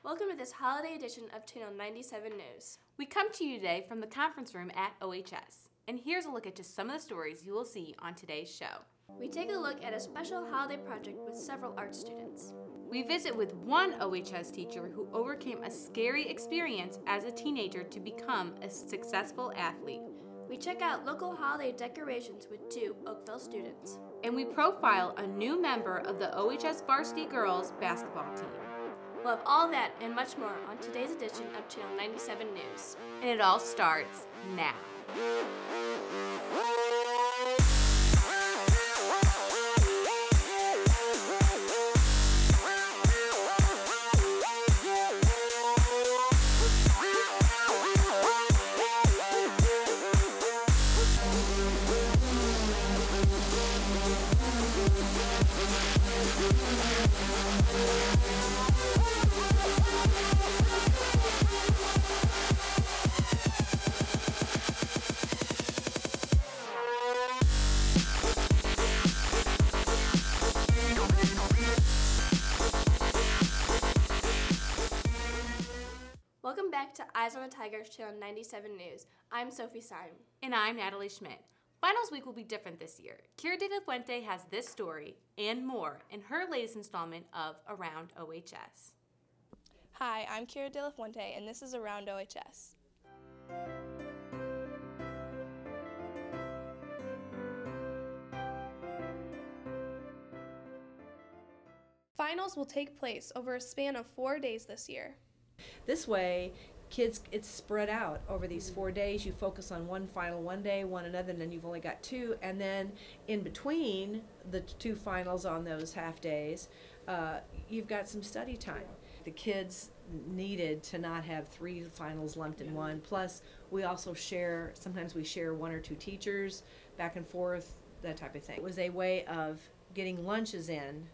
Welcome to this holiday edition of Channel 97 News. We come to you today from the conference room at OHS, and here's a look at just some of the stories you will see on today's show. We take a look at a special holiday project with several art students. We visit with one OHS teacher who overcame a scary experience as a teenager to become a successful athlete. We check out local holiday decorations with two Oakville students. And we profile a new member of the OHS varsity girls basketball team. We'll have all that and much more on today's edition of Channel 97 News. And it all starts now. Welcome back to Eyes on the Tigers Channel 97 News. I'm Sophie Syme. And I'm Natalie Schmidt. Finals week will be different this year. Kira De La Fuente has this story and more in her latest installment of Around OHS. Hi, I'm Kira De La Fuente, and this is Around OHS. Finals will take place over a span of 4 days this year. This way, kids, it's spread out over these 4 days. You focus on one final one day, one another, and then you've only got two. And then in between the two finals on those half days, you've got some study time. The kids needed to not have three finals lumped in one. Plus, we also share, sometimes we share one or two teachers back and forth, that type of thing. It was a way of getting lunches in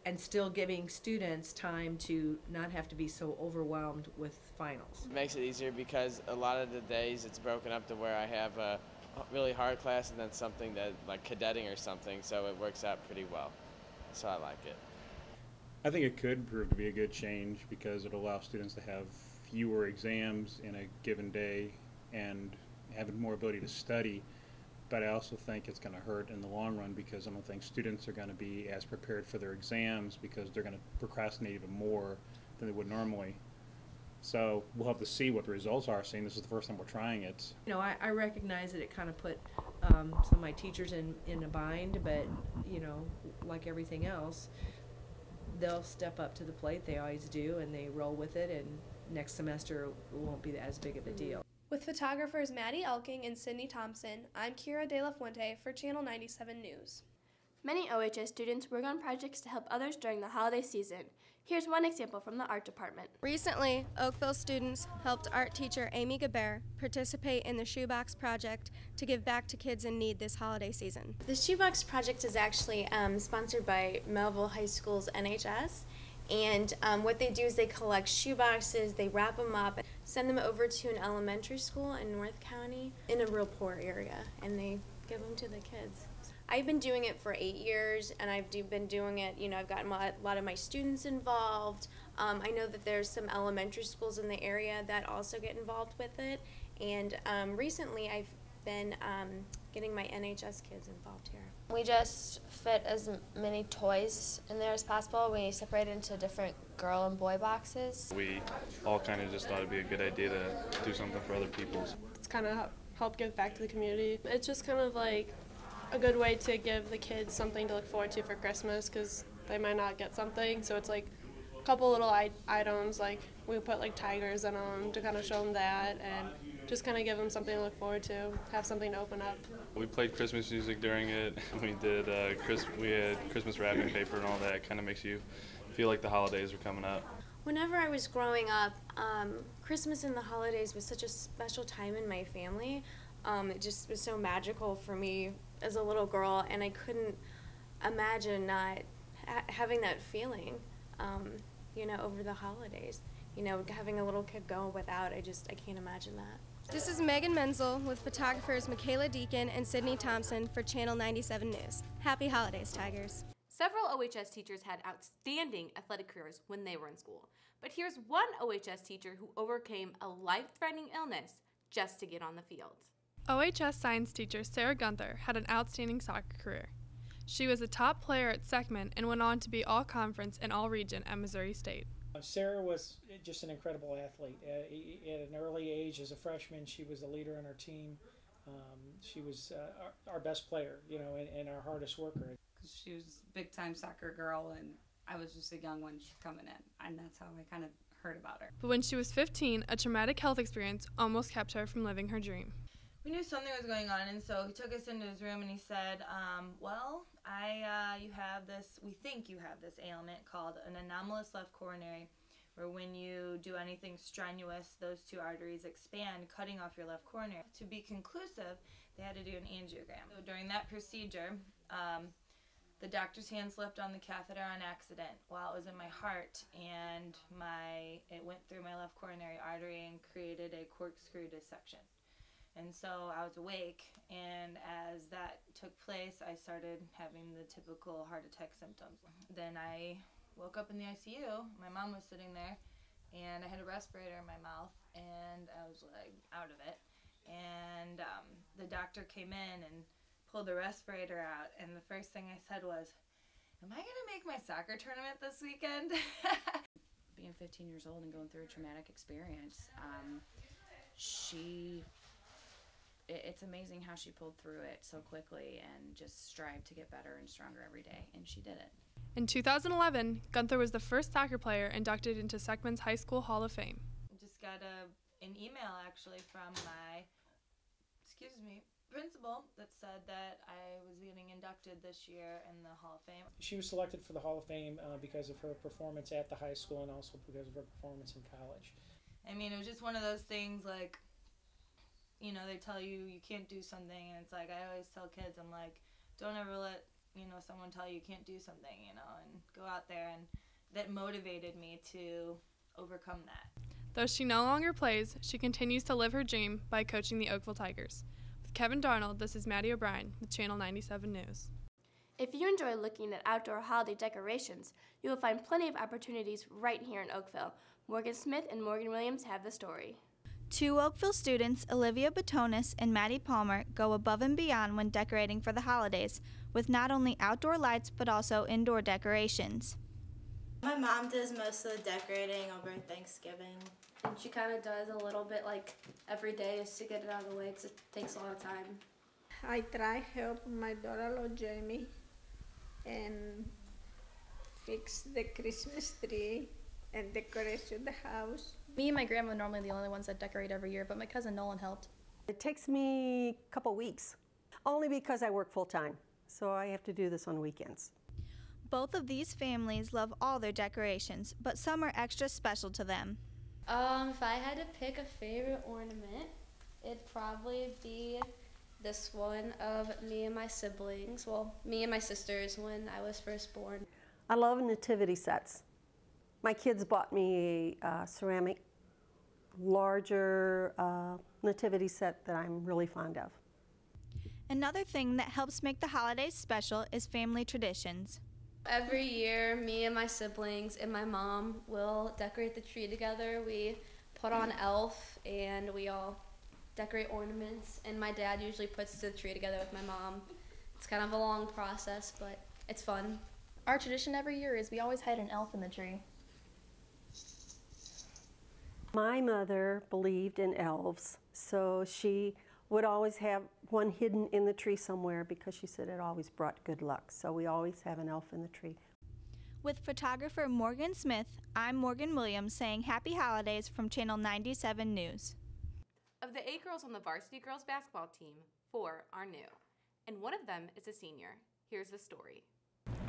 and still giving students time to not have to be so overwhelmed with finals. It makes it easier because a lot of the days it's broken up to where I have a really hard class and then something that like cadetting or something, so it works out pretty well. So I like it. I think it could prove to be a good change because it'll allow students to have fewer exams in a given day and have more ability to study. But I also think it's going to hurt in the long run because I don't think students are going to be as prepared for their exams because they're going to procrastinate even more than they would normally. So we'll have to see what the results are, seeing this is the first time we're trying it. You know, I recognize that it kind of put some of my teachers in a bind, but, you know, like everything else, they'll step up to the plate. They always do, and they roll with it, and next semester won't be as big of a deal. With photographers Maddie Elking and Sydney Thompson, I'm Kira De La Fuente for Channel 97 News. Many OHS students work on projects to help others during the holiday season. Here's one example from the art department. Recently, Oakville students helped art teacher Amy Gabert participate in the Shoebox Project to give back to kids in need this holiday season. The Shoebox Project is actually sponsored by Melville High School's NHS. And what they do is they collect shoe boxes, they wrap them up, send them over to an elementary school in North County in a real poor area, and they give them to the kids. I've been doing it for 8 years, and I've been doing it, you know, I've gotten a lot of my students involved. I know that there's some elementary schools in the area that also get involved with it, and recently I've been getting my NHS kids involved here. We just fit as many toys in there as possible. We separated into different girl and boy boxes. We all kind of just thought it'd be a good idea to do something for other people. It's kind of help give back to the community. It's just kind of like a good way to give the kids something to look forward to for Christmas because they might not get something. So it's like a couple little items, like we put like tigers in them to kind of show them that and just kind of give them something to look forward to, have something to open up. We played Christmas music during it. We did we had Christmas wrapping paper and all that. It kind of makes you feel like the holidays are coming up. Whenever I was growing up, Christmas and the holidays was such a special time in my family. It just was so magical for me as a little girl, and I couldn't imagine not having that feeling, you know, over the holidays. You know, having a little kid go without, I can't imagine that. This is Megan Menzel with photographers Michaela Deacon and Sydney Thompson for Channel 97 News. Happy holidays, Tigers. Several OHS teachers had outstanding athletic careers when they were in school, but here's one OHS teacher who overcame a life-threatening illness just to get on the field. OHS science teacher Sarah Gunther had an outstanding soccer career. She was a top player at Seckman and went on to be all-conference and all-region at Missouri State. Sarah was just an incredible athlete. At an early age, as a freshman, she was a leader on our team. She was our best player, and our hardest worker. She was a big-time soccer girl, and I was just a young one coming in, and that's how I kind of heard about her. But when she was 15, a traumatic health experience almost kept her from living her dream. We knew something was going on, and so he took us into his room and he said, we think you have this ailment called an anomalous left coronary, where when you do anything strenuous, those two arteries expand, cutting off your left coronary. To be conclusive, they had to do an angiogram. So during that procedure, the doctor's hand slipped on the catheter on accident while it was in my heart, and it went through my left coronary artery and created a corkscrew dissection. And so I was awake, and as that took place, I started having the typical heart attack symptoms. Then I woke up in the ICU. My mom was sitting there, and I had a respirator in my mouth, and I was like out of it. And the doctor came in and pulled the respirator out, and the first thing I said was, "Am I gonna make my soccer tournament this weekend?" Being 15 years old and going through a traumatic experience, it's amazing how she pulled through it so quickly and just strived to get better and stronger every day, and she did it. In 2011, Gunther was the first soccer player inducted into Seckman's High School Hall of Fame. I just got an email actually from my principal that said that I was getting inducted this year in the Hall of Fame. She was selected for the Hall of Fame because of her performance at the high school and also because of her performance in college. I mean, it was just one of those things like, they tell you can't do something, and it's like I always tell kids, I'm like, don't ever let, someone tell you can't do something, and go out there, and that motivated me to overcome that. Though she no longer plays, she continues to live her dream by coaching the Oakville Tigers. With Kevin Darnold, this is Maddie O'Brien with Channel 97 News. If you enjoy looking at outdoor holiday decorations, you will find plenty of opportunities right here in Oakville. Morgan Smith and Morgan Williams have the story. Two Oakville students, Olivia Batonis and Maddie Palmer, go above and beyond when decorating for the holidays, with not only outdoor lights but also indoor decorations. My mom does most of the decorating over Thanksgiving. And she kind of does a little bit like every day just to get it out of the way because it takes a lot of time. I try help my daughter Jamie and fix the Christmas tree and decorate the house. Me and my grandma are normally the only ones that decorate every year, but my cousin Nolan helped. It takes me a couple weeks, only because I work full-time, so I have to do this on weekends. Both of these families love all their decorations, but some are extra special to them. If I had to pick a favorite ornament, it'd probably be this one of me and my siblings, me and my sisters when I was first born. I love nativity sets. My kids bought me a ceramic, larger nativity set that I'm really fond of. Another thing that helps make the holidays special is family traditions. Every year, me and my siblings and my mom will decorate the tree together. We put on Elf and we all decorate ornaments, and my dad usually puts the tree together with my mom. It's kind of a long process, but it's fun. Our tradition every year is we always hide an elf in the tree. My mother believed in elves, so she would always have one hidden in the tree somewhere because she said it always brought good luck. So we always have an elf in the tree. With photographer Morgan Smith, I'm Morgan Williams saying happy holidays from Channel 97 News. Of the 8 girls on the varsity girls basketball team, 4 are new, and one of them is a senior. Here's the story.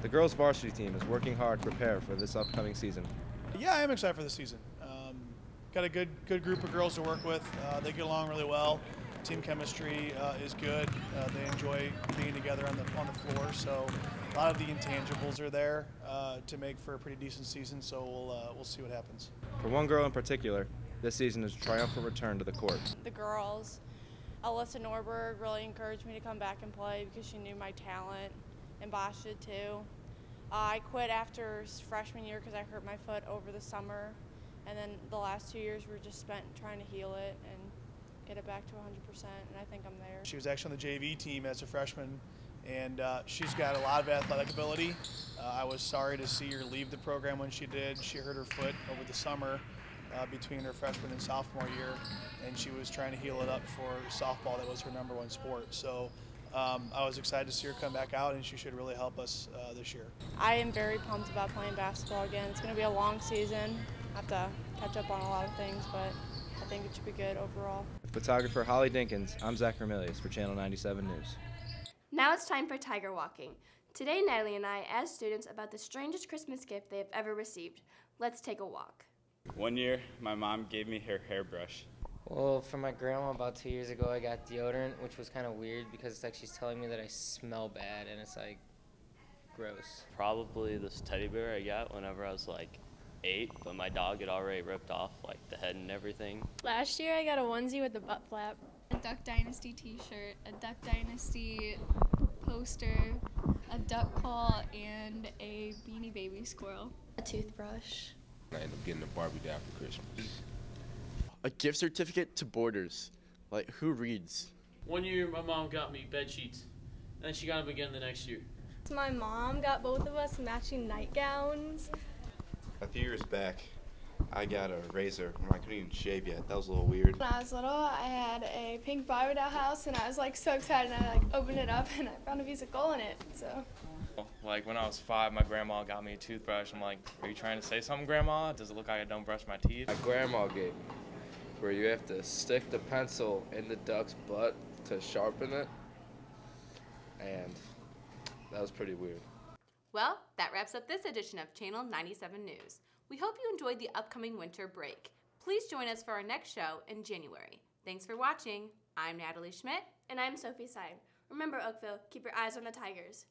The girls varsity team is working hard to prepare for this upcoming season. Yeah, I am excited for the season. Got a good group of girls to work with. They get along really well. Team chemistry is good. They enjoy being together on the floor. So a lot of the intangibles are there to make for a pretty decent season. So we'll see what happens. For one girl in particular, this season is a triumphant return to the court. The girls, Alyssa Norberg really encouraged me to come back and play because she knew my talent, and Bosch did too. I quit after freshman year because I hurt my foot over the summer, and then the last 2 years were just spent trying to heal it and get it back to 100%, and I think I'm there. She was actually on the JV team as a freshman, and she's got a lot of athletic ability. I was sorry to see her leave the program when she did. She hurt her foot over the summer between her freshman and sophomore year, and she was trying to heal it up for softball. That was her #1 sport. So I was excited to see her come back out, and she should really help us this year. I am very pumped about playing basketball again. It's going to be a long season. I have to catch up on a lot of things, but I think it should be good overall. Photographer Holly Dinkins, I'm Zach Ramilius for Channel 97 News. Now it's time for Tiger Walking. Today, Natalie and I asked students about the strangest Christmas gift they have ever received. Let's take a walk. One year, my mom gave me her hairbrush. Well, for my grandma about 2 years ago, I got deodorant, which was kind of weird because it's like she's telling me that I smell bad, and it's like gross. Probably this teddy bear I got whenever I was like 8, but my dog had already ripped off like the head and everything. Last year I got a onesie with a butt flap. A Duck Dynasty t-shirt, a Duck Dynasty poster, a duck call, and a Beanie Baby squirrel. A toothbrush. I ended up getting a Barbie doll for Christmas. A gift certificate to Borders. Like, who reads? One year my mom got me bed sheets, and then she got them again the next year. My mom got both of us matching nightgowns. A few years back, I got a razor when I couldn't even shave yet. That was a little weird. When I was little, I had a pink Barbie doll house, and I was like so excited, and I like opened it up, and I found a piece of gold in it, so. Like when I was 5, my grandma got me a toothbrush. I'm like, are you trying to say something, Grandma? Does it look like I don't brush my teeth? My grandma gave me, where you have to stick the pencil in the duck's butt to sharpen it, and that was pretty weird. Well, that wraps up this edition of Channel 97 News. We hope you enjoyed the upcoming winter break. Please join us for our next show in January. Thanks for watching. I'm Natalie Schmidt. And I'm Sophie Stein. Remember, Oakville, keep your eyes on the Tigers.